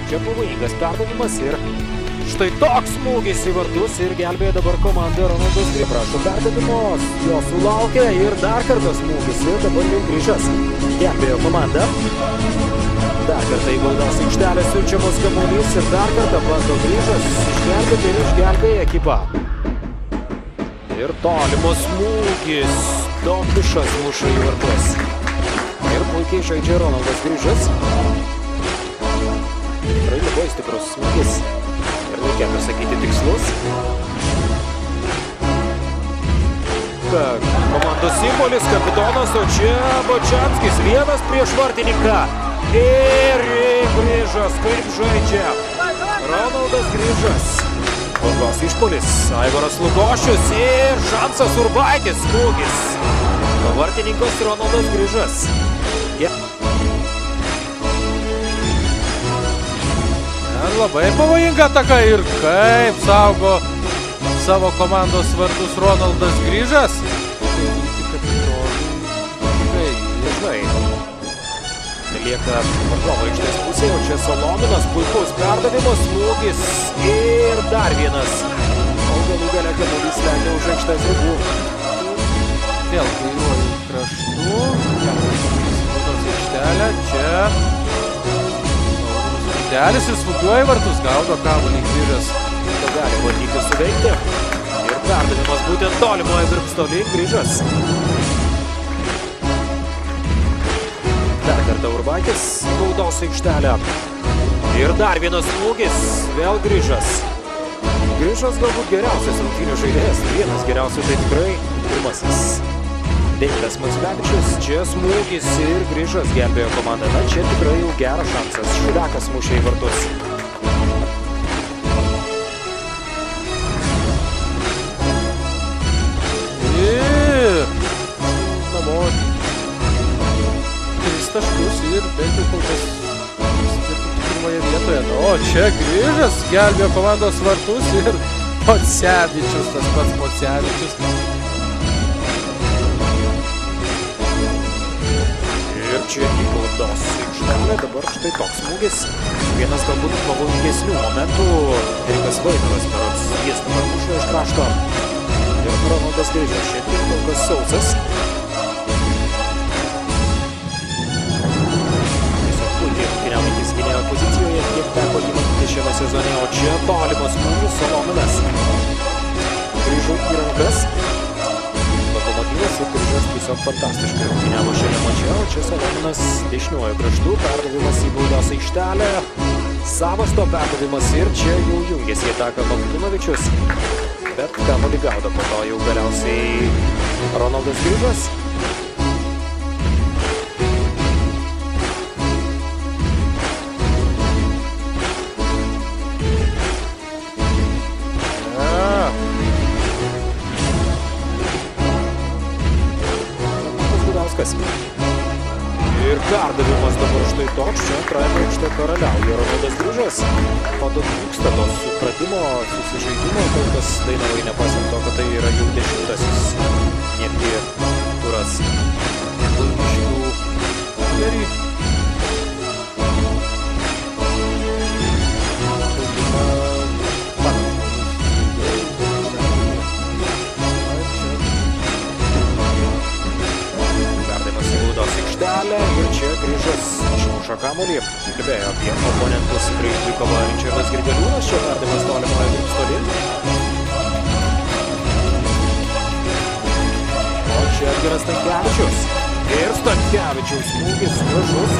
Čia pavojingas perdavimas ir štai toks smūgis į vartus ir gelbėja dabar komanda Ronaldas Grižas. Prašo perdavimos, jo sulaukė ir dar kartą smūgis ir dabar jau Grižas gelbėjo komandą. Dar kartą į baudos aikštelę siunčiamas kamuolys ir dar kartą bando Grižas išgelbėti ir išgelbėja ekipą. Ir tolimas smūgis, Dobišas muša į vartus. Ir puikiai žaidžia Ronaldas Grižas. Tikrai labai stiprus smūgis. Ir reikėtų sakyti tikslus. Komandos simbolis, kapitonas, o čia Bačanskis vienas prieš vartininką. Ir Grižas kaip žaidžia Ronaldas Grižas. Bangos išpuolis, Aivaras Lukošius ir šansas Urbaitis, smūgis. Vartininkas Ronaldas Grižas. Labai pavojinga ataka ir kaip saugo savo komandos vartus Ronaldas Grižas. Dažnai lieka varžovo aikštės pusėje, o čia Solominas, puikus perdavimas, smūgis ir dar vienas. O galų gale kamuolys lekia už aikštės ribų. Vėl kairiuoju kraštu. Baudos aikštelė. Čia Delis ir smūgiuoja vartus, gaudo kamuolį Grižas. Gali bandyti suveikti. Ir perdavimas būtent tolimoje virpsto link Grižas. Dar kartą Urbaitis į baudos aikštelę. Ir dar vienas smūgis, vėl Grižas. Grižas galbūt geriausias rungtynių žaidėjas. Vienas geriausių tai tikrai pirmasis. Deividas Mackevičius, čia smūgis ir Grižas gelbėjo komandą. Na, čia tikrai jau geras šansas. Šuliakas mušė į vartus. Ir namo 3 taškus ir bent jau kol kas pirmoje vietoje. O čia Grižas gelbėjo komandos vartus ir Pocevičius, tas pats Pocevičius. Ir čia į baudos aikštelę. Dabar štai toks smūgis. Vienas galbūt pavojingesnių momentų. Erikas Vaidoras berods jis dabar muša iš krašto. Ir Ronaldas Grižas šiandien kol kas sausas. Tiesiog puikiai rungtyniaujantis gynėjo pozicijoje, kiek teko jį matyti šiame sezone. O čia tolimas smūgis, Solominas Grižui į rankas. Lokomotyvas ir Grižas tiesiog fantastiškai rungtyniavo šiame mače, o čia Solominas dešiniuoju kraštu, perdavimas į baudos aikštelę, Savasto perdavimas ir čia jau jungiasi į ataką Maktunovičius, bet kamuolį gaudo po to jau galiausiai Ronaldas Grižas. Ir perdavimas dabar štai toks, čia antrajame aikštė karaliauja Ronaldas Grižas. Pado trūksta to supratimo, susižaidimo, kol kas Dainavai nepasant to, kad tai yra jau 10-asis netgi turas. Gerai. Ir čia Grižas išmuša kamuolį. Kalbėjo apie oponentus prieš dvikovą Ričardas Grigaliūnas. Čia perdavimas tolimoje virpsto link. O čia Edgaras Stankevičius. Ir Stankevičiaus smūgis gražus.